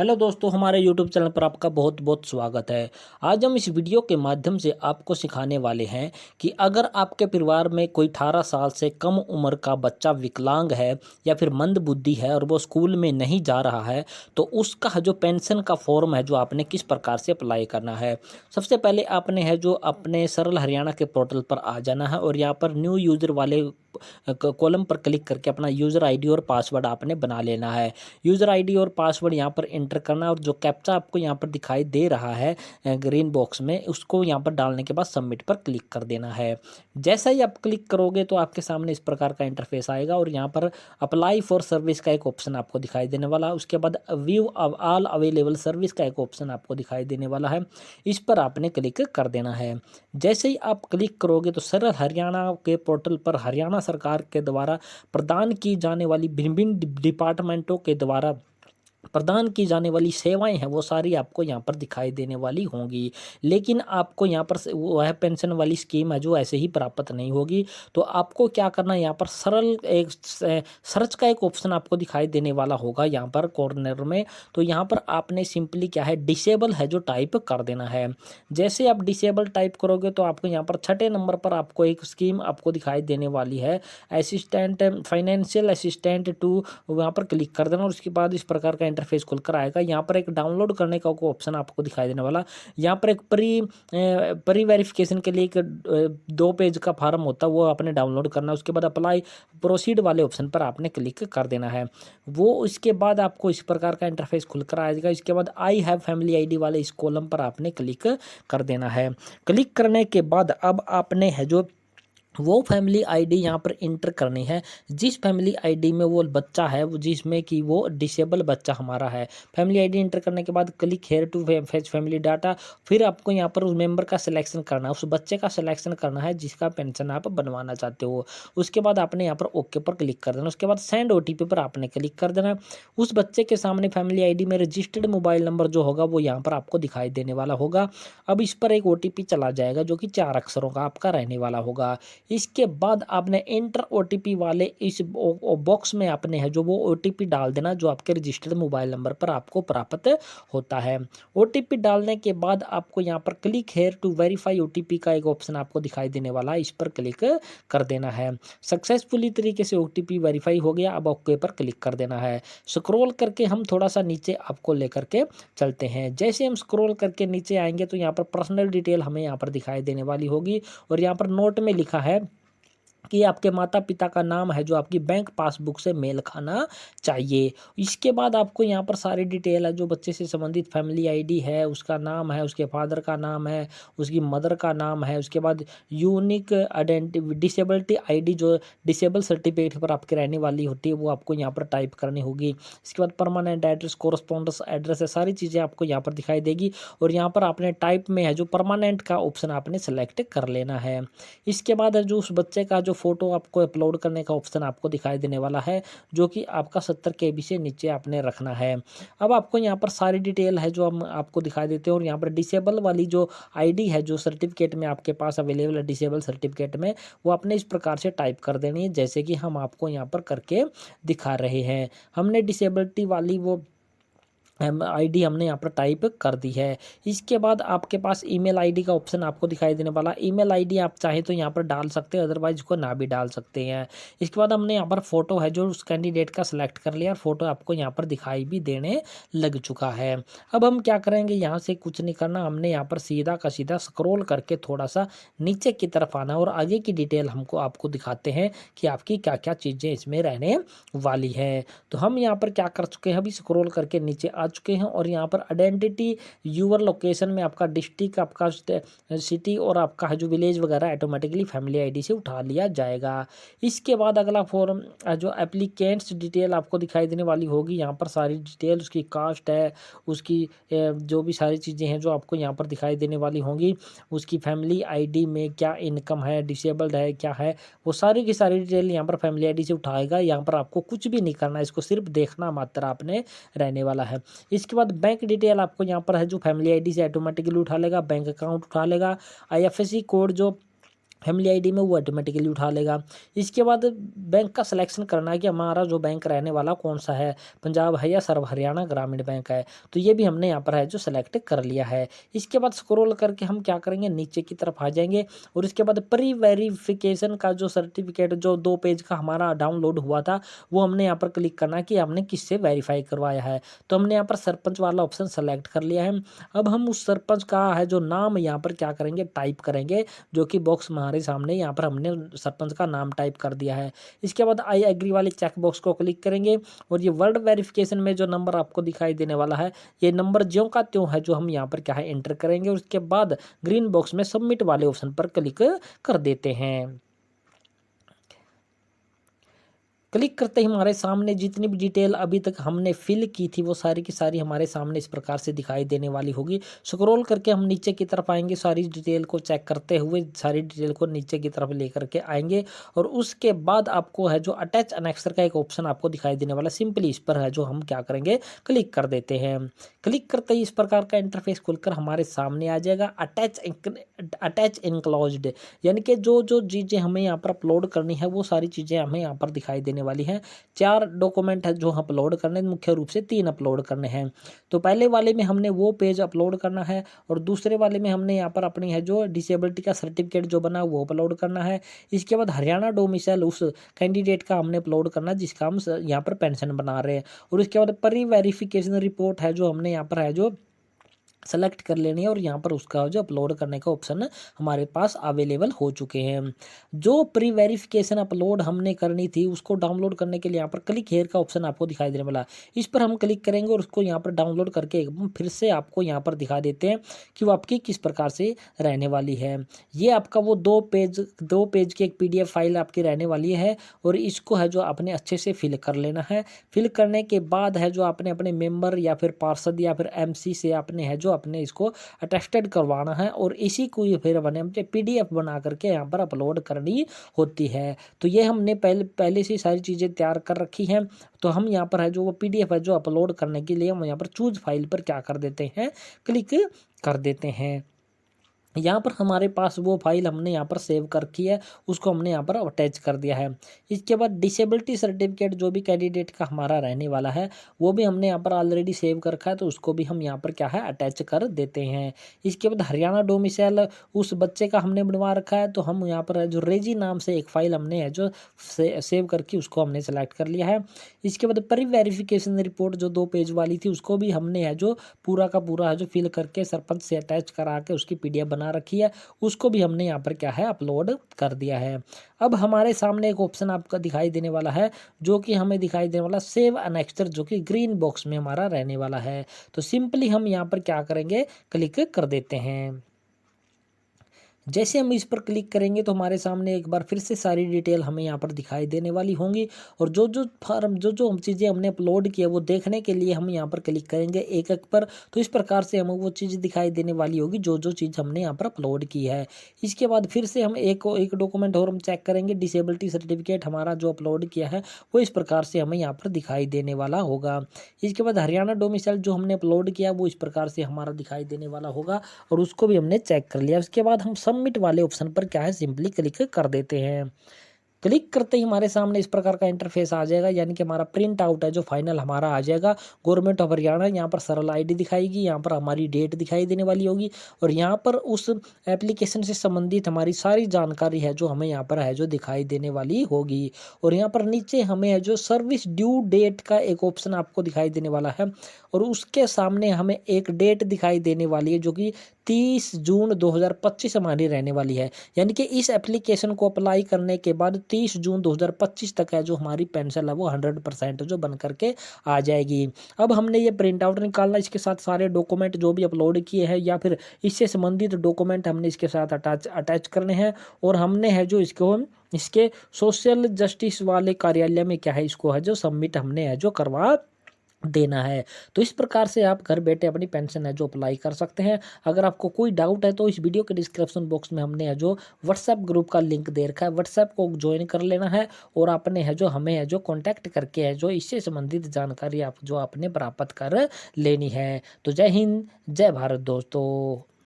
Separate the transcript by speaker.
Speaker 1: Hello दोस्तों, हमारे YouTube channel पर आपका बहुत बहुत स्वागत है। आज हम इस वीडियो के माध्यम से आपको सिखाने वाले हैं कि अगर आपके परिवार में कोई 18 साल से कम उम्र का बच्चा विकलांग है या फिर मंद बुद्धि है और वो स्कूल में नहीं जा रहा है, तो उसका जो पेंशन का फॉर्म है जो आपने किस प्रकार से अप्लाई करना है। सबसे पहले आपने है जो अपने सरल हरियाणा के पोर्टल पर आ जाना है और यहाँ पर न्यू यूज़र वाले कॉलम पर क्लिक करके अपना यूज़र आईडी और पासवर्ड आपने बना लेना है। यूज़र आईडी और पासवर्ड यहाँ पर एंटर करना और जो कैप्चा आपको यहाँ पर दिखाई दे रहा है ग्रीन बॉक्स में, उसको यहाँ पर डालने के बाद सबमिट पर क्लिक कर देना है। जैसा ही आप क्लिक करोगे तो आपके सामने इस प्रकार का इंटरफेस आएगा और यहाँ पर अप्लाई फॉर सर्विस का एक ऑप्शन आपको दिखाई देने वाला है। उसके बाद व्यू ऑल अवेलेबल सर्विस का एक ऑप्शन आपको दिखाई देने वाला है, इस पर आपने क्लिक कर देना है। जैसे ही आप क्लिक करोगे तो सरल हरियाणा के पोर्टल पर हरियाणा सरकार के द्वारा प्रदान की जाने वाली भिन्न भिन्न डिपार्टमेंटों के द्वारा प्रदान की जाने वाली सेवाएं हैं वो सारी आपको यहाँ पर दिखाई देने वाली होंगी। लेकिन आपको यहाँ पर वह पेंशन वाली स्कीम है जो ऐसे ही प्राप्त नहीं होगी। तो आपको क्या करना है, यहाँ पर सरल एक सर्च का एक ऑप्शन आपको दिखाई देने वाला होगा यहाँ पर कॉर्नर में। तो यहाँ पर आपने सिंपली क्या है, डिसेबल है जो टाइप कर देना है। जैसे आप डिसेबल टाइप करोगे तो आपको यहाँ पर छठे नंबर पर आपको एक स्कीम आपको दिखाई देने वाली है, असिस्टेंट फाइनेंशियल असिस्टेंट टू, वहाँ पर क्लिक कर देना और उसके बाद इस प्रकार का इंटरफेस खुलकर आएगा। यहाँ पर एक डाउनलोड करने का ऑप्शन आपको दिखाई देने वाला। यहाँ पर एक प्री वेरिफिकेशन के लिए एक 2 पेज का फार्म होता है, वो आपने डाउनलोड करना है। उसके बाद अप्लाई प्रोसीड वाले ऑप्शन पर आपने क्लिक कर देना है। वो इसके बाद आपको इस प्रकार का इंटरफेस खुलकर आएगा। इसके बाद आई हैव फैमिली आईडी वाले इस कॉलम पर आपने क्लिक कर देना है। क्लिक करने के बाद अब आपने है जो वो फैमिली आईडी यहाँ पर इंटर करनी है जिस फैमिली आईडी में वो बच्चा है, वो जिसमें कि वो डिसेबल बच्चा हमारा है। फैमिली आईडी इंटर करने के बाद click here to fetch family data. फिर आपको यहाँ पर उस मेंबर का सिलेक्शन करना है, उस बच्चे का सिलेक्शन करना है जिसका पेंशन आप बनवाना चाहते हो। उसके बाद आपने यहाँ पर ओके पर क्लिक कर देना। उसके बाद सेंड ओटीपी पर आपने क्लिक कर देना। उस बच्चे के सामने फैमिली आईडी में रजिस्टर्ड मोबाइल नंबर जो होगा वो यहाँ पर आपको दिखाई देने वाला होगा। अब इस पर एक ओटीपी चला जाएगा जो कि 4 अक्षरों का आपका रहने वाला होगा। इसके बाद आपने एंटर ओटीपी वाले इस बॉक्स में आपने है जो वो ओटीपी डाल देना जो आपके रजिस्टर्ड मोबाइल नंबर पर आपको प्राप्त होता है। ओटीपी डालने के बाद आपको यहाँ पर click here to verify OTP का एक ऑप्शन आपको दिखाई देने वाला है, इस पर क्लिक कर देना है। सक्सेसफुली तरीके से ओटीपी वेरीफाई हो गया, अब ओके पर क्लिक कर देना है। स्क्रॉल करके हम थोड़ा सा नीचे आपको लेकर के चलते हैं। जैसे हम स्क्रॉल करके नीचे आएंगे तो यहाँ पर पर्सनल डिटेल हमें यहाँ पर दिखाई देने वाली होगी और यहाँ पर नोट में लिखा है कि आपके माता पिता का नाम है जो आपकी बैंक पासबुक से मेल खाना चाहिए। इसके बाद आपको यहाँ पर सारी डिटेल है जो बच्चे से संबंधित फैमिली आईडी है, उसका नाम है, उसके फादर का नाम है, उसकी मदर का नाम है। उसके बाद यूनिक आइडेंटिटी डिसेबिलिटी आईडी जो डिसेबल सर्टिफिकेट पर आपकी रहने वाली होती है वो आपको यहाँ पर टाइप करनी होगी। इसके बाद परमानेंट एड्रेस, कोरस्पोंडेंस एड्रेस है, सारी चीज़ें आपको यहाँ पर दिखाई देगी और यहाँ पर आपने टाइप में है जो परमानेंट का ऑप्शन आपने सेलेक्ट कर लेना है। इसके बाद जो उस बच्चे का जो फोटो आपको अपलोड करने का ऑप्शन आपको दिखाई देने वाला है जो कि आपका 70 KB से नीचे आपने रखना है। अब आपको यहाँ पर सारी डिटेल है जो हम आपको दिखाई देते हैं और यहाँ पर डिसेबल वाली जो आईडी है जो सर्टिफिकेट में आपके पास अवेलेबल है डिसेबल सर्टिफिकेट में, वो आपने इस प्रकार से टाइप कर देनी है जैसे कि हम आपको यहाँ पर करके दिखा रहे हैं। हमने डिसेबिलिटी वाली वो आईडी हमने यहाँ पर टाइप कर दी है। इसके बाद आपके पास ईमेल आईडी का ऑप्शन आपको दिखाई देने वाला। ईमेल आईडी आप चाहे तो यहाँ पर डाल सकते हैं, अदरवाइज इसको ना भी डाल सकते हैं। इसके बाद हमने यहाँ पर फोटो है जो उस कैंडिडेट का सिलेक्ट कर लिया और फोटो आपको यहाँ पर दिखाई भी देने लग चुका है। अब हम क्या करेंगे, यहाँ से कुछ नहीं करना, हमने यहाँ पर सीधा का सीधा स्क्रॉल करके थोड़ा सा नीचे की तरफ आना और आगे की डिटेल हमको आपको दिखाते हैं कि आपकी क्या क्या चीज़ें इसमें रहने वाली है। तो हम यहाँ पर क्या कर चुके हैं, अभी स्क्रॉल करके नीचे आ चुके हैं और यहाँ पर आइडेंटिटी यूर लोकेशन में आपका डिस्ट्रिक्ट, आपका सिटी और आपका जो विलेज वगैरह ऑटोमेटिकली फैमिली आईडी से उठा लिया जाएगा। इसके बाद अगला फॉर्म जो एप्लीकेंट्स डिटेल आपको दिखाई देने वाली होगी, यहाँ पर सारी डिटेल, उसकी कास्ट है, उसकी जो भी सारी चीज़ें हैं जो आपको यहाँ पर दिखाई देने वाली होंगी, उसकी फैमिली आईडी में क्या इनकम है, डिसेबल्ड है क्या है, वो सारी की सारी डिटेल यहाँ पर फैमिली आईडी से उठाएगा। यहाँ पर आपको कुछ भी नहीं करना, इसको सिर्फ देखना मात्र आपने रहने वाला है। इसके बाद बैंक डिटेल आपको यहाँ पर है जो फैमिली आईडी से ऑटोमेटिकली उठा लेगा, बैंक अकाउंट उठा लेगा, आईएफएससी कोड जो फैमिली आईडी में वो ऑटोमेटिकली उठा लेगा। इसके बाद बैंक का सिलेक्शन करना है कि हमारा जो बैंक रहने वाला कौन सा है, पंजाब है या सर्व हरियाणा ग्रामीण बैंक है, तो ये भी हमने यहाँ पर है जो सेलेक्ट कर लिया है। इसके बाद स्क्रॉल करके हम क्या करेंगे, नीचे की तरफ आ जाएंगे और इसके बाद प्री वेरिफिकेशन का जो सर्टिफिकेट जो 2 पेज का हमारा डाउनलोड हुआ था वो हमने यहाँ पर क्लिक करना कि हमने किससे वेरीफाई करवाया है। तो हमने यहाँ पर सरपंच वाला ऑप्शन सेलेक्ट कर लिया है। अब हम उस सरपंच का है जो नाम यहाँ पर क्या करेंगे, टाइप करेंगे, जो कि बॉक्स हमारे सामने यहाँ पर हमने सरपंच का नाम टाइप कर दिया है। इसके बाद आई एग्री वाले चेक बॉक्स को क्लिक करेंगे और ये वर्ड वेरिफिकेशन में जो नंबर आपको दिखाई देने वाला है, ये नंबर ज्यों का त्यों है जो हम यहाँ पर क्या है एंटर करेंगे और उसके बाद ग्रीन बॉक्स में सबमिट वाले ऑप्शन पर क्लिक कर देते हैं। क्लिक करते ही हमारे सामने जितनी भी डिटेल अभी तक हमने फिल की थी वो सारी की सारी हमारे सामने इस प्रकार से दिखाई देने वाली होगी। स्क्रॉल करके हम नीचे की तरफ आएंगे, सारी डिटेल को चेक करते हुए सारी डिटेल को नीचे की तरफ लेकर के आएंगे और उसके बाद आपको है जो अटैच एनेक्सर का एक ऑप्शन आपको दिखाई देने वाला, सिंपली इस पर है जो हम क्या करेंगे, क्लिक कर देते हैं। क्लिक करते ही इस प्रकार का इंटरफेस खुलकर हमारे सामने आ जाएगा। अटैच इनक्लोज्ड, यानी कि जो जो चीज़ें हमें यहाँ पर अपलोड करनी है वो सारी चीज़ें हमें यहाँ पर दिखाई देने वाली हैं। 4 डॉक्यूमेंट है जो अपलोड करने, मुख्य रूप से 3 अपलोड करने हैं। तो पहले वाले में हमने वो पेज अपलोड करना है और दूसरे वाले में हमने यहाँ पर अपनी है जो डिसेबिलिटी का सर्टिफिकेट जो बना वो अपलोड करना है। इसके बाद हरियाणा डोमिसाइल उस कैंडिडेट का हमने अपलोड करना जिसका हम यहाँ पर पेंशन बना रहे हैं और इसके बाद प्री वेरिफिकेशन रिपोर्ट है जो हमने यहाँ पर है जो सेलेक्ट कर लेनी है और यहाँ पर उसका जो अपलोड करने का ऑप्शन हमारे पास अवेलेबल हो चुके हैं। जो प्री वेरिफिकेशन अपलोड हमने करनी थी उसको डाउनलोड करने के लिए यहाँ पर क्लिक हेयर का ऑप्शन आपको दिखाई देने वाला, इस पर हम क्लिक करेंगे और उसको यहाँ पर डाउनलोड करके एक फिर से आपको यहाँ पर दिखा देते हैं कि वो आपकी किस प्रकार से रहने वाली है। ये आपका वो 2 पेज की एक PDF फाइल आपकी रहने वाली है और इसको है जो आपने अच्छे से फिल कर लेना है। फिल करने के बाद है जो आपने अपने मेंबर या फिर पार्षद या फिर MC से आपने है जो अपने इसको अटेस्टेड करवाना है और इसी को ये फिर बने PDF बना करके यहाँ पर अपलोड करनी होती है। तो ये हमने पहले से सारी चीज़ें तैयार कर रखी हैं। तो हम यहाँ पर है जो वो PDF है जो अपलोड करने के लिए हम यहाँ पर चूज फाइल पर क्या कर देते हैं, क्लिक कर देते हैं। यहाँ पर हमारे पास वो फाइल हमने यहाँ पर सेव कर रखी है, उसको हमने यहाँ पर अटैच कर दिया है। इसके बाद डिसेबिलिटी सर्टिफिकेट जो भी कैंडिडेट का हमारा रहने वाला है वो भी हमने यहाँ पर ऑलरेडी सेव कर रखा है, तो उसको भी हम यहाँ पर क्या है अटैच कर देते हैं। इसके बाद हरियाणा डोमिसाइल उस बच्चे का हमने बनवा रखा है, तो हम यहाँ पर जो रेजी नाम से एक फाइल हमने है जो सेव करके उसको हमने सेलेक्ट कर लिया है। इसके बाद प्री वेरिफिकेशन रिपोर्ट जो 2 पेज वाली थी उसको भी हमने है जो पूरा का पूरा है जो फिल करके सरपंच से अटैच करा के उसकी PDF बना रखी है, उसको भी हमने यहाँ पर क्या है अपलोड कर दिया है। अब हमारे सामने एक ऑप्शन आपका दिखाई देने वाला है जो कि हमें दिखाई देने वाला सेव एनेक्सर, जो कि ग्रीन बॉक्स में हमारा रहने वाला है। तो सिंपली हम यहाँ पर क्या करेंगे, क्लिक कर देते हैं। जैसे हम इस पर क्लिक करेंगे तो हमारे सामने एक बार फिर से सारी डिटेल हमें यहाँ पर दिखाई देने वाली होंगी और जो जो फॉर्म जो हम चीज़ें हमने अपलोड की है वो देखने के लिए हम यहाँ पर क्लिक करेंगे एक एक पर, तो इस प्रकार से हमें वो चीज़ दिखाई देने वाली होगी जो जो चीज़ हमने यहाँ पर अपलोड की है। इसके बाद फिर से हम एक डॉक्यूमेंट और हम चेक करेंगे, डिसेबिलिटी सर्टिफिकेट हमारा जो अपलोड किया है वो इस प्रकार से हमें यहाँ पर दिखाई देने वाला होगा। इसके बाद हरियाणा डोमिसाइल जो हमने अपलोड किया वो इस प्रकार से हमारा दिखाई देने वाला होगा और उसको भी हमने चेक कर लिया। उसके बाद हम सबमिट वाले ऑप्शन पर क्या है सिंपली क्लिक कर देते हैं। क्लिक करते ही हमारे सामने इस प्रकार का इंटरफेस आ जाएगा, यानी कि हमारा प्रिंट आउट है जो फाइनल हमारा आ जाएगा। गवर्नमेंट ऑफ हरियाणा, यहाँ पर सरल ID दिखाएगी, यहाँ पर हमारी डेट दिखाई देने वाली होगी और यहाँ पर उस एप्लीकेशन से संबंधित हमारी सारी जानकारी है जो हमें यहाँ पर है जो दिखाई देने वाली होगी। और यहाँ पर नीचे हमें है जो सर्विस ड्यू डेट का एक ऑप्शन आपको दिखाई देने वाला है और उसके सामने हमें एक डेट दिखाई देने वाली है जो कि 30 जून 2025 हमारी रहने वाली है। यानी कि इस एप्लीकेशन को अप्लाई करने के बाद 30 जून 2025 तक है जो हमारी पेंशन है वो 100% जो बन करके आ जाएगी। अब हमने ये प्रिंट आउट निकालना, इसके साथ सारे डॉक्यूमेंट जो भी अपलोड किए हैं या फिर इससे संबंधित डॉक्यूमेंट हमने इसके साथ अटैच करने हैं और हमने है जो इसके सोशल जस्टिस वाले कार्यालय में क्या है इसको है जो सबमिट हमने है जो करवा देना है। तो इस प्रकार से आप घर बैठे अपनी पेंशन है जो अप्लाई कर सकते हैं। अगर आपको कोई डाउट है तो इस वीडियो के डिस्क्रिप्शन बॉक्स में हमने है जो व्हाट्सएप ग्रुप का लिंक दे रखा है, व्हाट्सएप को ज्वाइन कर लेना है और आपने है जो हमें है जो कांटेक्ट करके है जो इससे संबंधित जानकारी आप जो आपने प्राप्त कर लेनी है। तो जय हिंद, जय भारत दोस्तों।